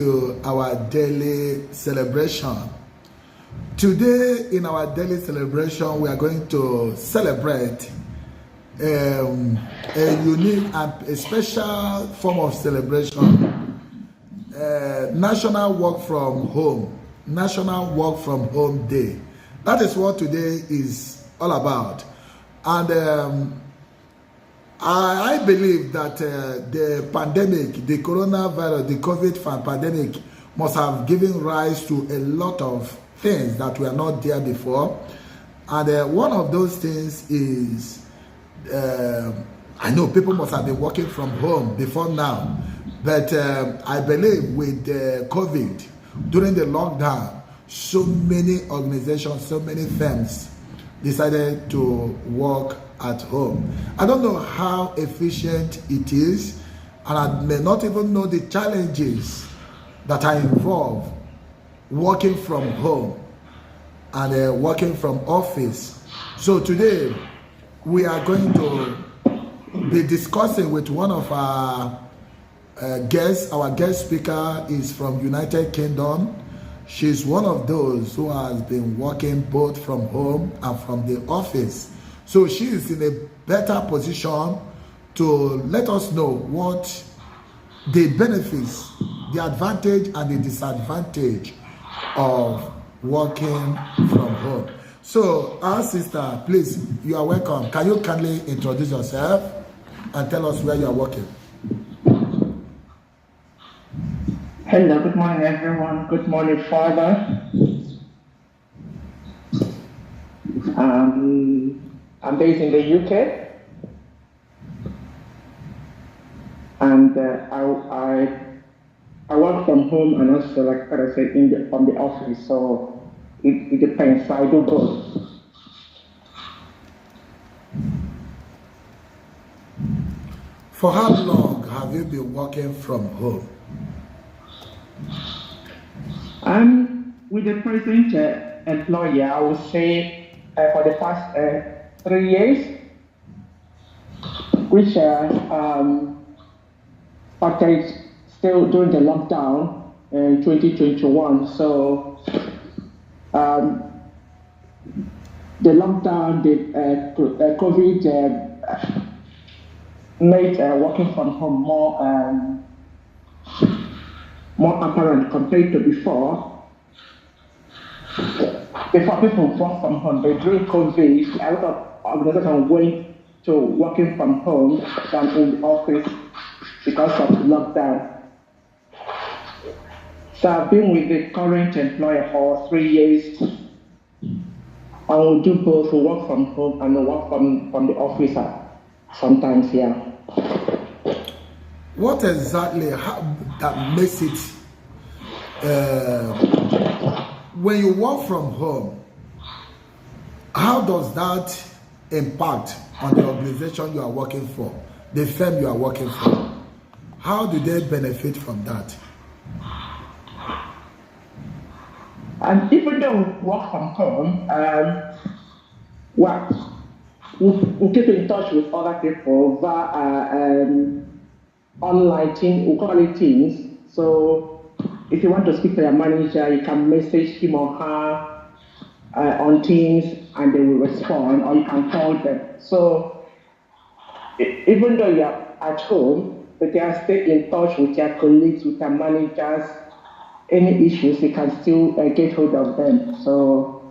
To our daily celebration. Today, in our daily celebration, we are going to celebrate a unique and a special form of celebration. National Work from Home. National Work from Home Day. That is what today is all about. And I believe that the pandemic, the coronavirus, the COVID pandemic must have given rise to a lot of things that were not there before. And one of those things is, I know people must have been working from home before now, but I believe with COVID, during the lockdown, so many organizations, so many firms decided to work at home. I don't know how efficient it is, and I may not even know the challenges that are involved working from home and working from office. So today we are going to be discussing with one of our guests. Our guest speaker is from United Kingdom. She's one of those who has been working both from home and from the office. So she is in a better position to let us know what the benefits, the advantage and the disadvantage of working from home. So our sister, please, you are welcome. Can you kindly introduce yourself and tell us where you are working? Hello, good morning everyone. Good morning, Father. I'm based in the UK, and I work from home and also, like I said, from the office. So it depends. So I do both. For how long have you been working from home? With the present employer, I would say for the past 3 years, which started still during the lockdown in 2021. So the lockdown, the COVID made working from home more apparent compared to before. Before people work from home, but during COVID, a lot of organizations went to working from home than in the office because of the lockdown. So I've been with the current employer for 3 years. I will do both, work from home and work from the office sometimes, yeah. What exactly that makes it, when you work from home, how does that impact on the organization you are working for, the firm you are working for? How do they benefit from that? And even though we work from home, we'll keep in touch with other people via online team, we call it Teams. So if you want to speak to your manager, you can message him or her on Teams and they will respond, or you can call them. So even though you're at home, but you are stay in touch with your colleagues, with your managers, any issues, you can still get hold of them. So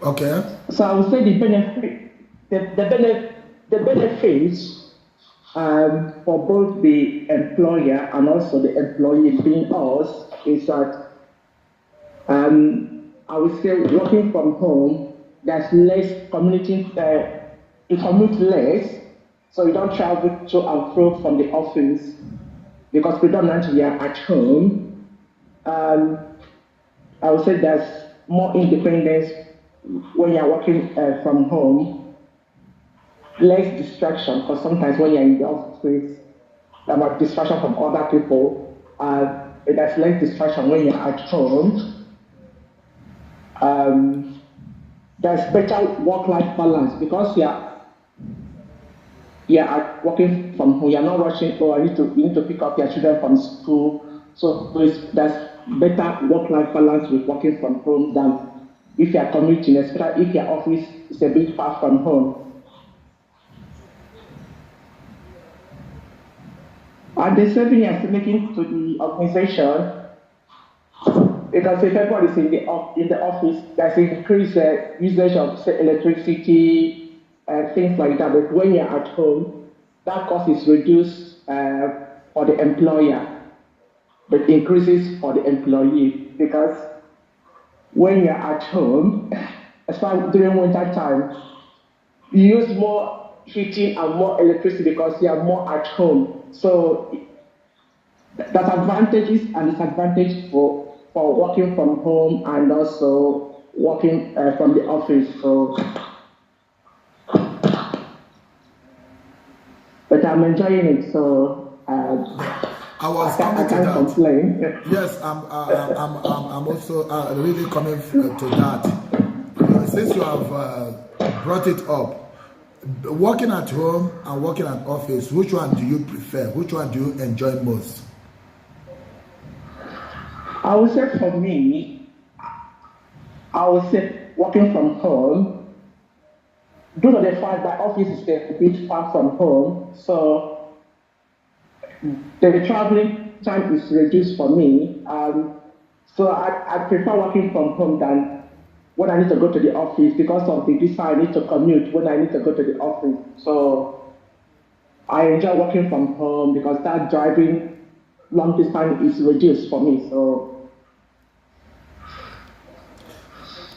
okay. So I would say the benefits for both the employer and also the employee, being us, is that I would say working from home, there's less commuting, you commute less, so you don't travel to and fro from the office because predominantly you're at home. I would say there's more independence when you're working from home, less distraction, because sometimes when you're in the office, about distraction from other people, there's less distraction when you're at home. There's better work-life balance because working from home. You're not rushing, or you need to pick up your children from school. So there's better work-life balance with working from home than if you're commuting, especially if your office is a bit far from home. And the saving you're still making to the organization, because if everyone is in the office, there's increased usage of, say, electricity and things like that. But when you're at home, that cost is reduced for the employer, but increases for the employee, because when you're at home, especially during winter time, you use more heating and more electricity because you are more at home. So there's advantages and disadvantages for working from home and also working from the office. So, but I'm enjoying it. So I can't complain. Yes, I'm also really coming to that. Since you have brought it up, working at home and working at office, which one do you prefer? Which one do you enjoy most? I would say for me, I would say working from home. Due to the fact that office is a bit far from home, so the traveling time is reduced for me. So I prefer working from home than when I need to go to the office, because of the distance I need to commute when I need to go to the office. So I enjoy working from home because that driving long distance is reduced for me. So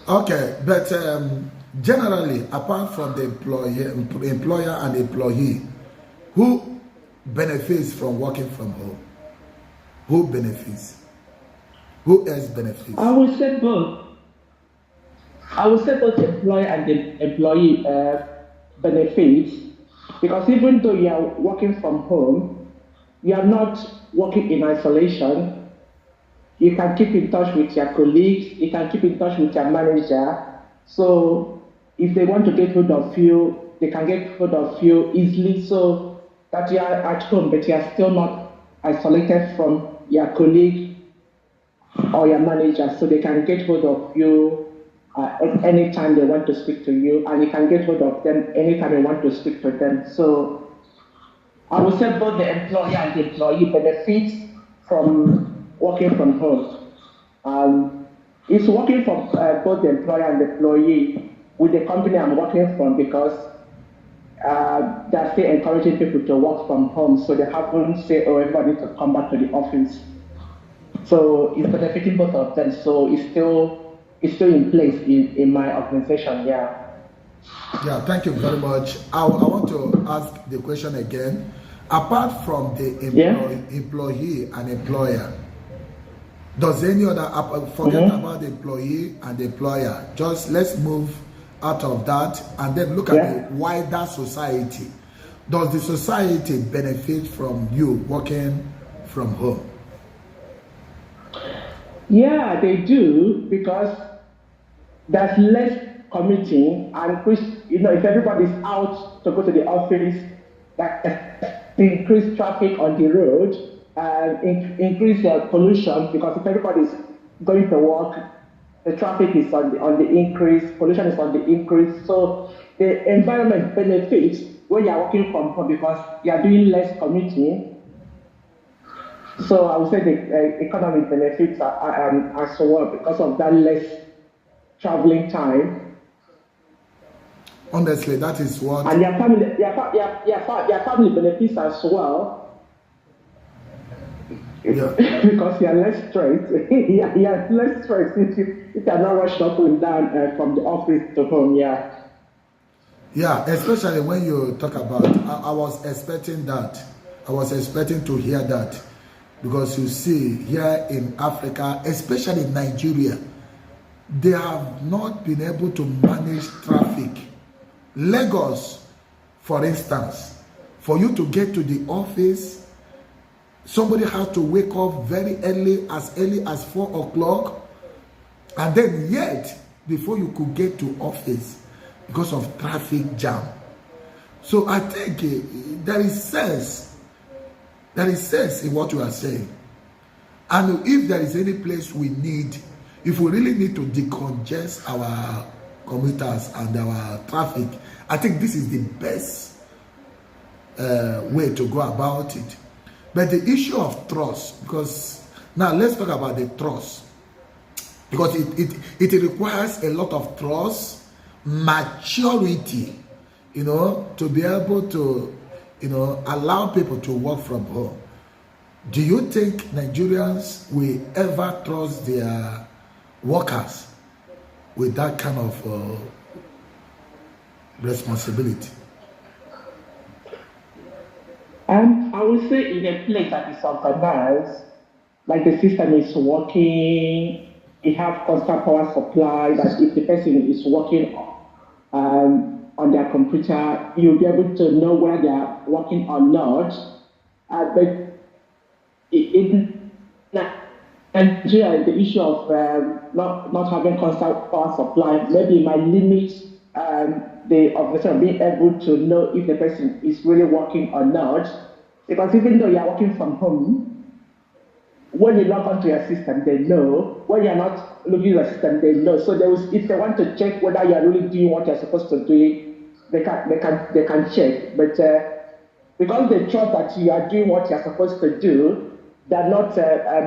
okay, but generally, apart from the employer and employee, who benefits from working from home? Who benefits? Who else benefits? I would say both. I would say both the employer and the employee benefits, because even though you are working from home, you are not working in isolation. You can keep in touch with your colleagues, you can keep in touch with your manager. So if they want to get hold of you, they can get hold of you easily, so that you are at home, but you are still not isolated from your colleague or your manager, so they can get hold of you at any time they want to speak to you, and you can get hold of them anytime you want to speak to them. So I would say both the employer and the employee benefit from working from home. It's working for both the employer and the employee with the company I'm working from, because they're still encouraging people to work from home, so they haven't said, oh, everybody needs to come back to the office. So it's benefiting both of them. So it's still in place in my organization. Yeah. Yeah, thank you very much. I want to ask the question again. Apart from the employee and employer, does any other, forget about the employee and the employer, just let's move out of that and then look at the wider society. Does the society benefit from you working from home? Yeah, they do, because there's less commuting, and if everybody's out to go to the office, that increase traffic on the road, increase pollution, because if everybody's going to work, the traffic is on the increase, pollution is on the increase. So the environment benefits when you are working from home, because you are doing less commuting. So I would say the economic benefits are as well, because of that less traveling time. Honestly, that is what. And your family benefits as well. Yeah. Because you are less stressed. you are less stressed if you are not rushed up and down from the office to home. Yeah. Yeah, especially when you talk about. I was expecting that. I was expecting to hear that. Because you see, here in Africa, especially in Nigeria, they have not been able to manage traffic. Lagos, for instance, for you to get to the office, somebody has to wake up very early as 4 o'clock, and then yet, before you could get to office, because of traffic jam. So I think there is sense. There is sense in what you are saying. And if there is any place we need, if we really need to decongest our commuters and our traffic, I think this is the best way to go about it. But the issue of trust, because now let's talk about the trust, because it requires a lot of trust, maturity, to be able to, allow people to work from home. Do you think Nigerians will ever trust their workers with that kind of responsibility? I would say in a place that is organized, like the system is working, it have constant power supply, that if the person is working on their computer, you'll be able to know whether they are working or not. But in Nigeria, the issue of not having constant power supply maybe might limit the officer being able to know if the person is really working or not. Because even though you are working from home, when you log onto your system, they know. When you are not looking at your system, they know. So if they want to check whether you are really doing what you are supposed to do, they can check. But because they trust that you are doing what you are supposed to do, they're not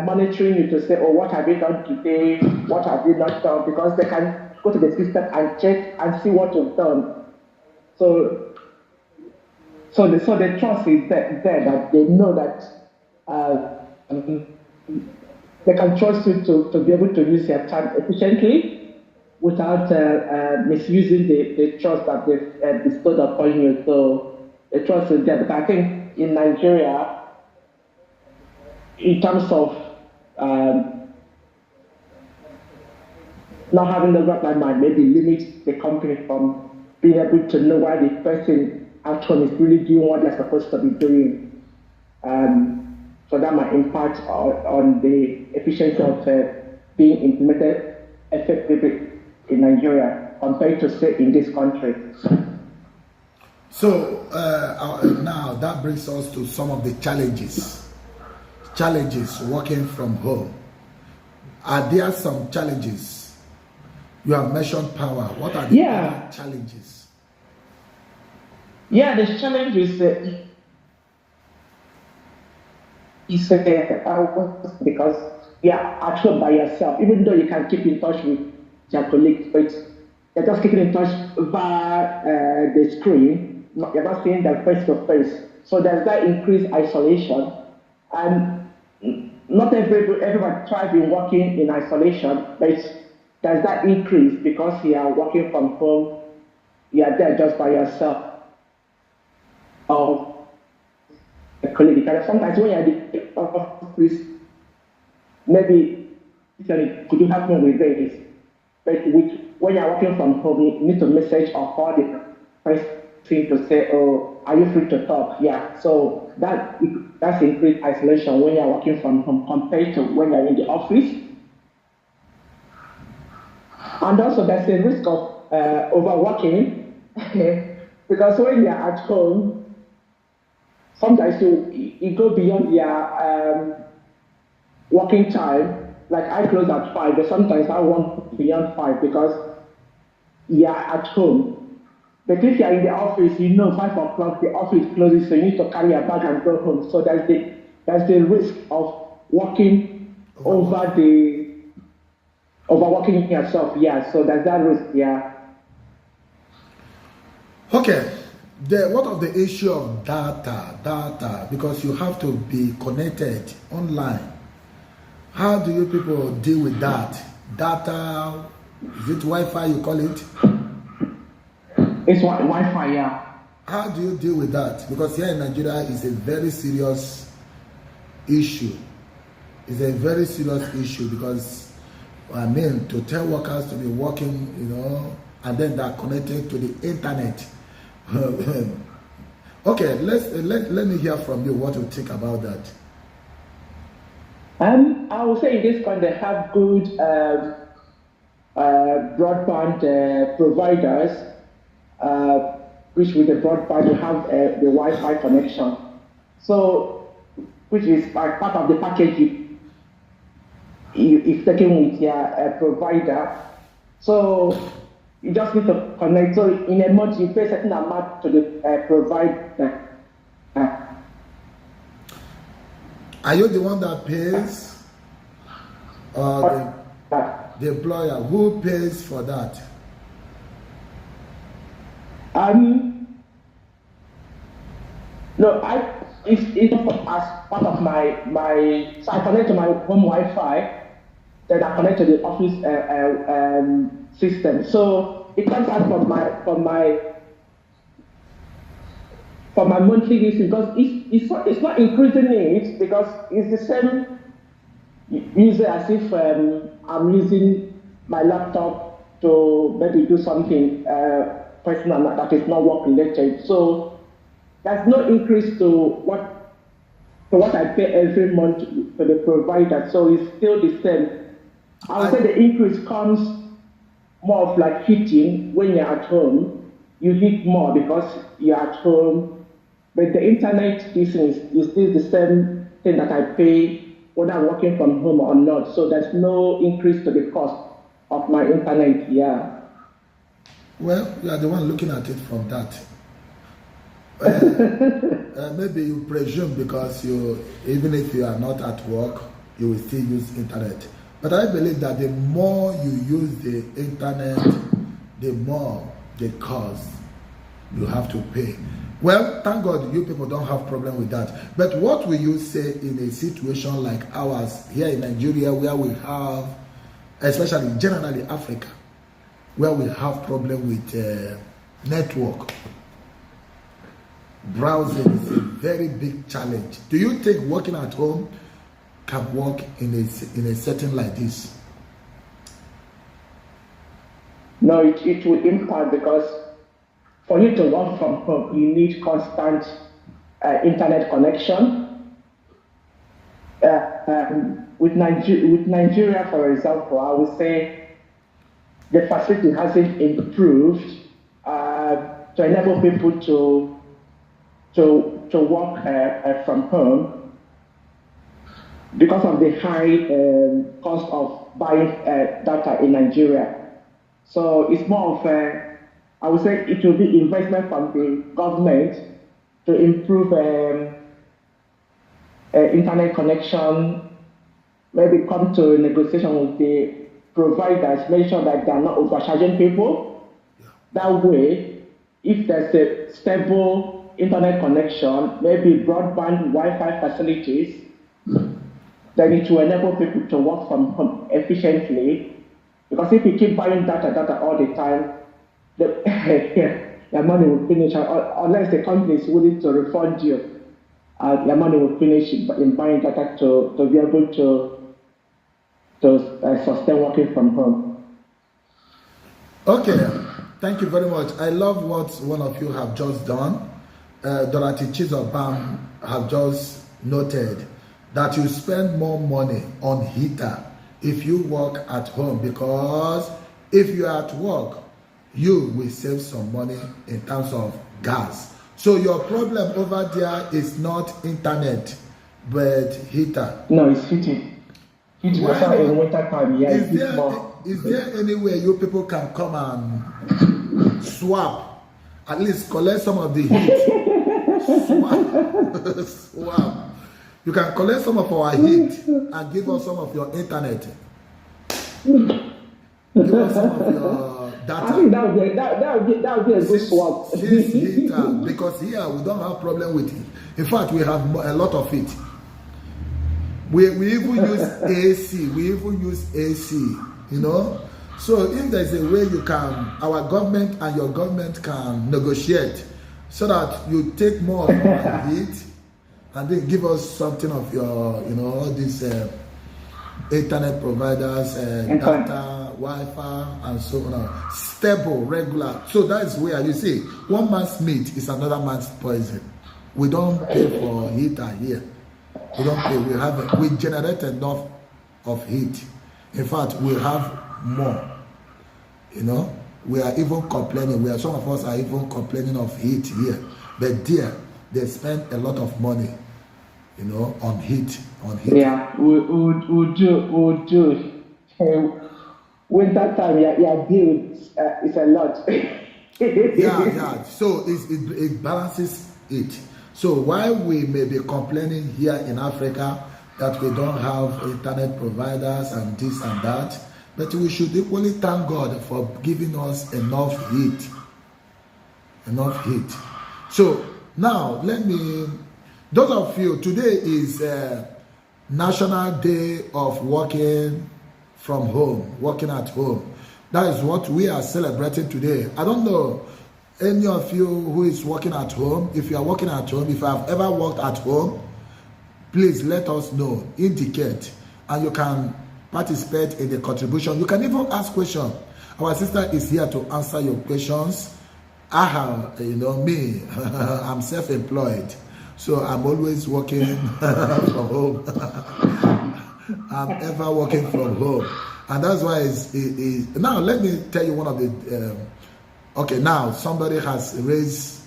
monitoring you to say, oh, what have you done today? What have you not done? Because they can go to the system and check and see what you've done. So the trust is there that they know that they can trust you to be able to use your time efficiently without misusing the trust that they've bestowed upon you. So the trust is there. But I think in Nigeria, in terms of not having the right mind, maybe limits the company from being able to know why the person actually is really doing what they're supposed to be doing. So that might impact on the efficiency of being implemented effectively in Nigeria compared to, say, in this country. So now that brings us to some of the challenges working from home. Are there some challenges? You have mentioned power. What are the other challenges? Yeah, the challenge is because you're at home by yourself, even though you can keep in touch with your colleagues, but you're just keeping in touch via the screen. You're not seeing them face to face. So there's that increased isolation. And not everyone thrives in working in isolation, but there's that increase because you are working from home, you are there just by yourself. A colleague. Because sometimes when you're at the office, maybe could you help me with this? But when you're working from home, you need to message or call the person to say, oh, are you free to talk? Yeah. So that's increased isolation when you're working from home compared to when you're in the office. And also there's a risk of overworking because when you're at home, sometimes you go beyond your working time. Like I close at 5, but sometimes I want beyond 5 because you're at home. But if you're in the office, 5 o'clock the office closes, so you need to carry your bag and go home. So there's the risk of working overworking yourself. Yeah. So there's that risk. Yeah. Okay. What of the issue of data, because you have to be connected online. How do you people deal with that? Data, is it Wi-Fi you call it? It's Wi-Fi, yeah. How do you deal with that? Because here in Nigeria it's a very serious issue. It's a very serious issue because, to tell workers to be working, and then they're connected to the internet. Okay, let me hear from you what you think about that. I would say in this country they have good broadband providers, which with the broadband you have the Wi-Fi connection. So, which is part of the package if taken with your provider. So you just need to connect. So in a month you pay a certain amount to the provider. Are you the one that pays, or the employer? Who pays for that? No, it's as part of my. So I connect to my home Wi-Fi. Then I connect to the office system. So it comes out from my monthly usage because it's not increasing it because it's the same user as if I'm using my laptop to maybe do something personal that is not work related. So there's no increase to what I pay every month to the provider. So it's still the same. I would say the increase comes more of like heating when you're at home. You heat more because you're at home. But the internet is still the same thing that I pay whether I'm working from home or not. So there's no increase to the cost of my internet, yeah. Well, you are the one looking at it from that. Maybe you presume because even if you are not at work, you will still use internet. But I believe that the more you use the internet, the more the cost you have to pay. Well, thank God you people don't have problem with that. But what will you say in a situation like ours here in Nigeria, where we have, especially generally Africa, where we have problem with network? Browsing is a very big challenge. Do you think working at home can work in a setting like this? No, it will impact because for you to work from home, you need constant internet connection. With Nigeria, for example, I would say the facility hasn't improved to enable people to work from home because of the high cost of buying data in Nigeria. So it's more of I would say it will be investment from the government to improve internet connection, maybe come to a negotiation with the providers, make sure that they are not overcharging people. That way, if there's a stable internet connection, maybe broadband Wi-Fi facilities, then it will enable people to work from home efficiently. Because if you keep buying data all the time, your money will finish. Unless the company is willing to refund you, your money will finish in buying data to be able to sustain working from home. Okay, thank you very much. I love what one of you have just done. Dorothy Chizobam have just noted that you spend more money on heater if you work at home, because if you are at work, you will save some money in terms of gas. So your problem over there is not internet, but heater. No, it's heating. Heating in winter time, yeah. Is there any way you people can come and swap, at least collect some of the heat? Swap. You can collect some of our heat and give us some of your internet. Give us some of your data. I think that would be a good swap. Because here we don't have problem with it. In fact, we have a lot of it. We even use AC. You know. So if there's a way you can, our government and your government can negotiate so that you take more of our heat and then give us something of your, all these internet providers, data, Wi-Fi, and so on. Stable, regular. So that's where you see, one man's meat is another man's poison. We don't pay for heater here. We don't pay. We generate enough of heat. In fact, we have more. we are even complaining. Some of us are even complaining of heat here. But there, they spend a lot of money, on heat. Yeah, we'll do. Winter time, your bill is a lot. Yeah. So it balances it. So while we may be complaining here in Africa that we don't have internet providers and this and that, but we should equally thank God for giving us enough heat. So now those of you, today is National Day of working from home, working at home. That is what we are celebrating today. I don't know any of you who is working at home. If you are working at home, if you have ever worked at home, please let us know, indicate, and you can participate in the contribution. You can even ask questions. Our sister is here to answer your questions. Me, I'm self-employed, so I'm always working from home. I'm ever working from home, and that's why now let me tell you one of the okay, now somebody has raised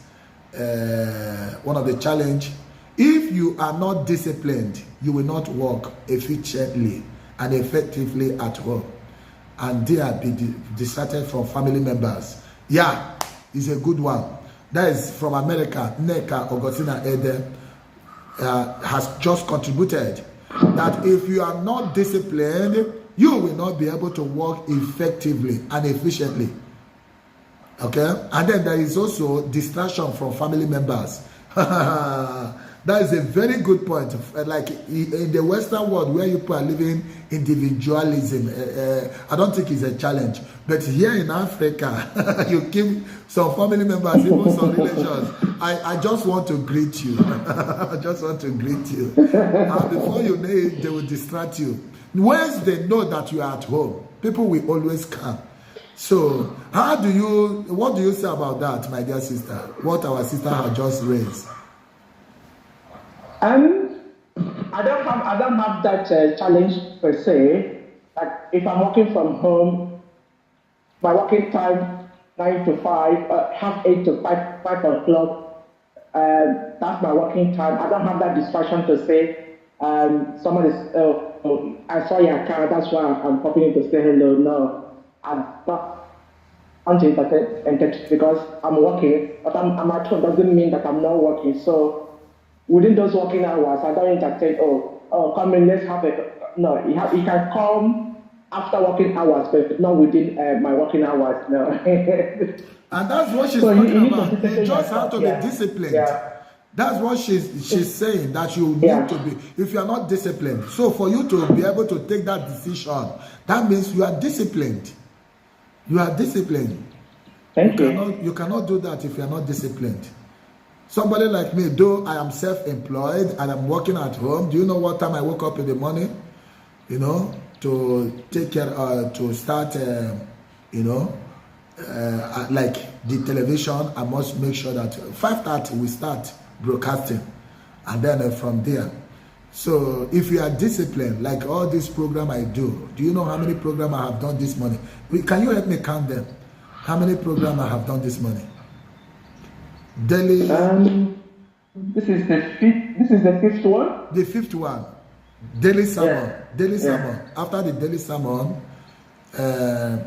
one of the challenge. If you are not disciplined, you will not work efficiently and effectively at home, and they are be distracted from family members. Yeah, it's a good one. That is from America. Neka Augustina Ede has just contributed that if you are not disciplined, you will not be able to work effectively and efficiently. Okay, and then there is also distraction from family members. That is a very good point. Like in the Western world where you are living individualism, I don't think it's a challenge. But here in Africa, you keep some family members, even some relations. I just want to greet you. I just want to greet you. And before you know it, they will distract you. Once they know that you are at home, people will always come. So, what do you say about that, my dear sister? What our sister has just raised? I don't have that challenge per se. Like if I'm working from home, my working time 9 to 5, half 8 to 5 o'clock. That's my working time. I don't have that distraction to say someone is. I saw your car. That's why I'm popping in to say hello. No, I'm not entertained because I'm working. But I'm at home doesn't mean that I'm not working. So. Within those working hours, I don't entertain, come in, let's have a... No, you can come after working hours, but not within my working hours, no. And that's what she's talking about. You just have to be disciplined. Yeah. That's what she's saying, that you need to be, if you are not disciplined. So for you to be able to take that decision, that means you are disciplined. You are disciplined. Thank you. You cannot do that if you are not disciplined. Somebody like me, though I am self-employed and I'm working at home, do you know what time I woke up in the morning? To take care, to start, like the television, I must make sure that 5:30 we start broadcasting. And then from there. So if you are disciplined, like all this program I do you know how many programs I have done this morning? Can you help me count them? How many programs I have done this morning? Daily. This is the fifth one. The fifth one. Daily sermon. Daily sermon. After the daily sermon,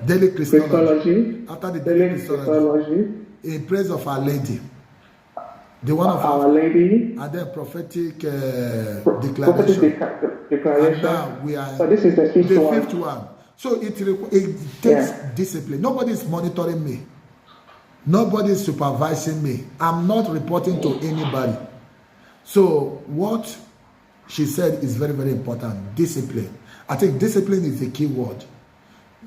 daily Christology. After the daily Christology. In praise of Our Lady. The one of Our Lady. And then prophetic declaration. Declaration. And now we are. So this is the fifth one. So it takes discipline. Nobody is monitoring me. Nobody is supervising me. I'm not reporting to anybody. So what she said is very, very important. Discipline. I think discipline is the key word.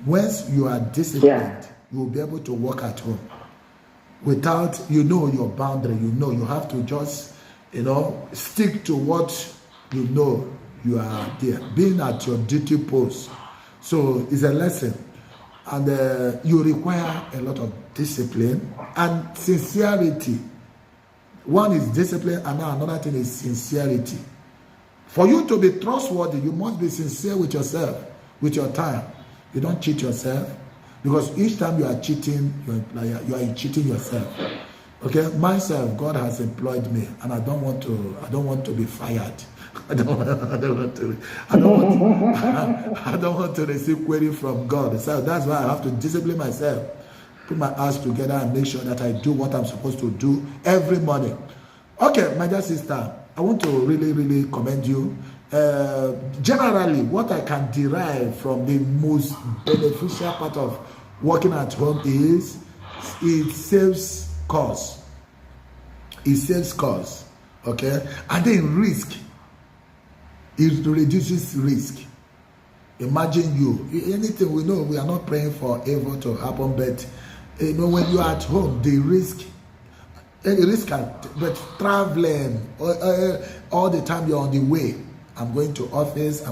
Once you are disciplined, you will be able to work at home. Without, your boundary, you have to just, stick to what you are there. Being at your duty post. So it's a lesson. And you require a lot of discipline and sincerity. One is discipline, and now another thing is sincerity. For you to be trustworthy, you must be sincere with yourself, with your time. You don't cheat yourself. Because each time you are cheating, you are cheating yourself. Okay, myself, God has employed me, and I don't want to be fired. I don't want to receive query from God. So that's why I have to discipline myself, put my ass together, and make sure that I do what I'm supposed to do every morning. Okay, my dear sister, I want to really commend you. Generally, what I can derive from the most beneficial part of working at home is it saves cost. It saves cost, okay? And then risk. It reduces risk. Imagine you, anything we know, we are not praying for evil to happen, but when you are at home, the risk, but traveling, all the time you're on the way. I'm going to office.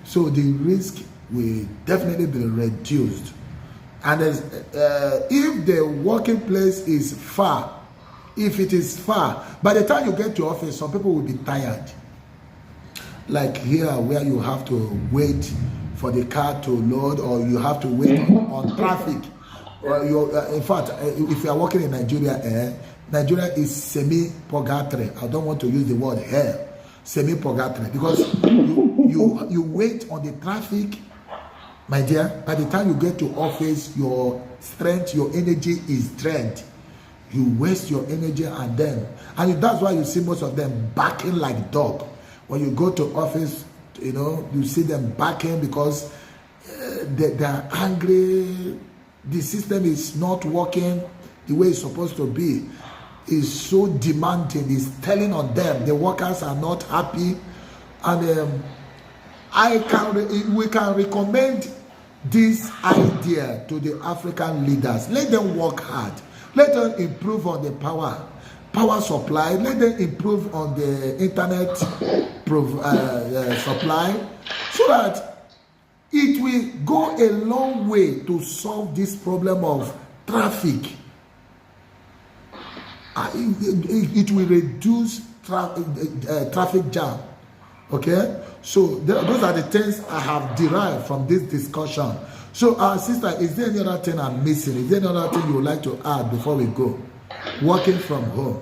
So the risk will definitely be reduced. And if the working place is far, if it is far, by the time you get to office, some people will be tired. Like here, where you have to wait for the car to load, or you have to wait on traffic. In fact, if you are working in Nigeria, Nigeria is semi-purgatory. I don't want to use the word hell. Semi-purgatory, because you wait on the traffic, my dear. By the time you get to office, your strength, your energy is drained. You waste your energy, and that's why you see most of them barking like dog. When you go to office, you see them barking because they are angry. The system is not working the way it's supposed to be. It's so demanding. It's telling on them. The workers are not happy, and we can recommend this idea to the African leaders. Let them work hard. Let them improve on the power supply. Let them improve on the internet supply, so that it will go a long way to solve this problem of traffic. It will reduce traffic jam. Okay, so those are the things I have derived from this discussion. So, sister, is there any other thing I'm missing? Is there any other thing you would like to add before we go? Working from home,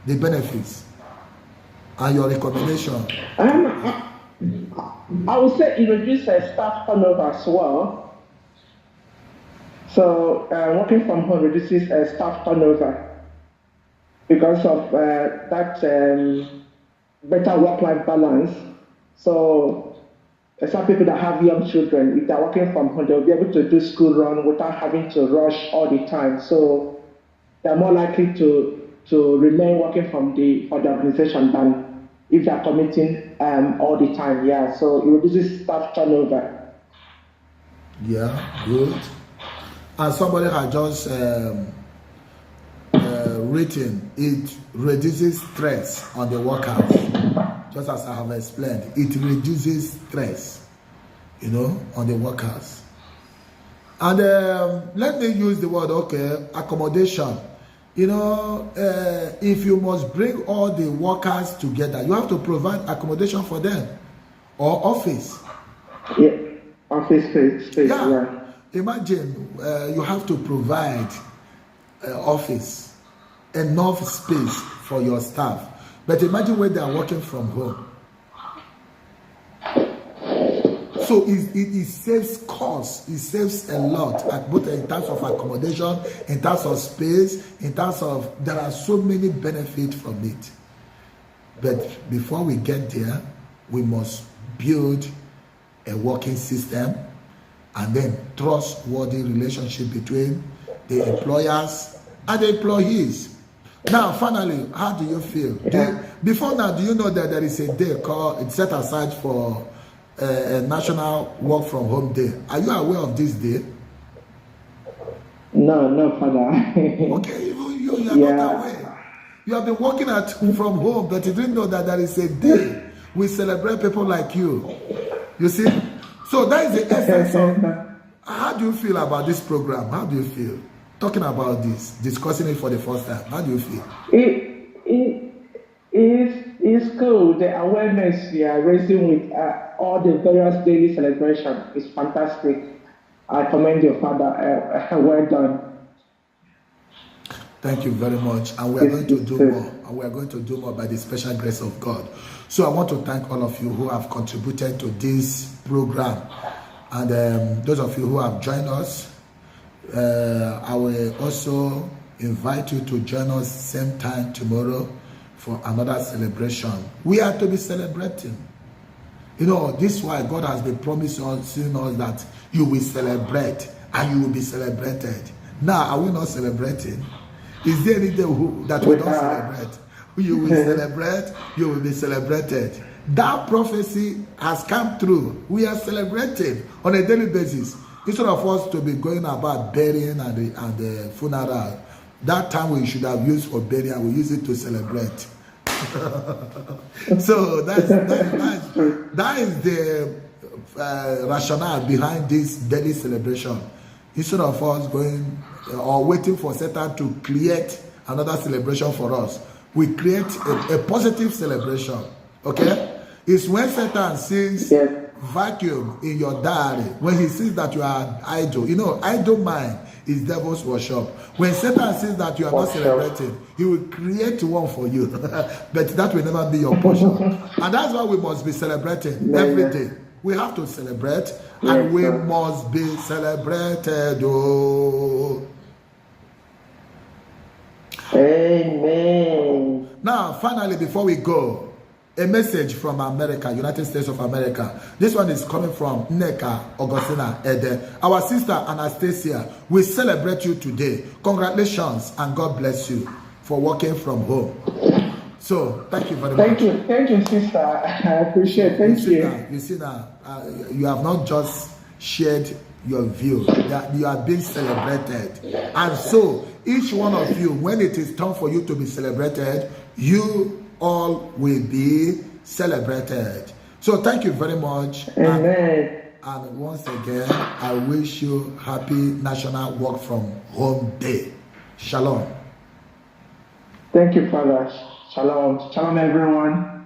the benefits, and your recommendation. I would say it reduces staff turnover as well. So, working from home reduces staff turnover because of that better work-life balance. So, some people that have young children, if they're working from home, they'll be able to do school run without having to rush all the time. So, they're more likely to remain working for the organization than if they're commuting all the time. Yeah, so it reduces staff turnover. Yeah, good. And somebody had just written, it reduces stress on the workers. Just as I have explained, it reduces stress, on the workers. And let me use the word, accommodation. If you must bring all the workers together, you have to provide accommodation for them, or office. Yeah, office space. Yeah. Imagine you have to provide office, enough space for your staff. But imagine when they are working from home. So it saves costs. It saves a lot, both in terms of accommodation, in terms of space, there are so many benefits from it. But before we get there, we must build a working system, and then trustworthy relationship between the employers and the employees. Now, finally, how do you feel? Before now, do you know that there is a day it's set aside for a national work from home day? Are you aware of this day? No, Father. Okay, you are not aware. You have been working from home, but you didn't know that there is a day we celebrate people like you. You see? So that is the essence of. How do you feel about this program? How do you feel? Talking about this, discussing it for the first time. How do you feel? It's cool. The awareness we are raising with all the various daily celebrations is fantastic. I commend your father. Well done. Thank you very much. And we are going to do more. And we are going to do more by the special grace of God. So I want to thank all of you who have contributed to this program. And those of you who have joined us, I will also invite you to join us same time tomorrow for another celebration. We are to be celebrating. You know, this is why God has been promising us that you will celebrate and you will be celebrated. Now, are we not celebrating? Is there anything that we don't celebrate? You will celebrate, you will be celebrated. That prophecy has come through. We are celebrating on a daily basis. Instead of us to be going about burying and the funeral, that time we should have used for burial, we use it to celebrate. So that is the rationale behind this daily celebration. Instead of us going or waiting for Satan to create another celebration for us, we create a positive celebration. Okay? It's when Satan sees vacuum in your diary, when he sees that you are idle. You know, idle mind is devil's worship. When Satan sees that you are not celebrating, he will create one for you. But that will never be your portion. And that's why we must be celebrating every day. We have to celebrate, and we must be celebrated. Oh. Amen. Now, finally, before we go, a message from America, United States of America. This one is coming from Nneka Augustina Ede. Our sister Anastasia, we celebrate you today. Congratulations and God bless you for working from home. So, thank you very much. Thank you, sister. I appreciate it. Thank you. You see now, you have not just shared your view, you are being celebrated. And so, each one of you, when it is time for you to be celebrated, you all will be celebrated. So thank you very much. Amen. And once again, I wish you happy National Work from Home Day. Shalom. Thank you, Father. Shalom. Shalom, everyone.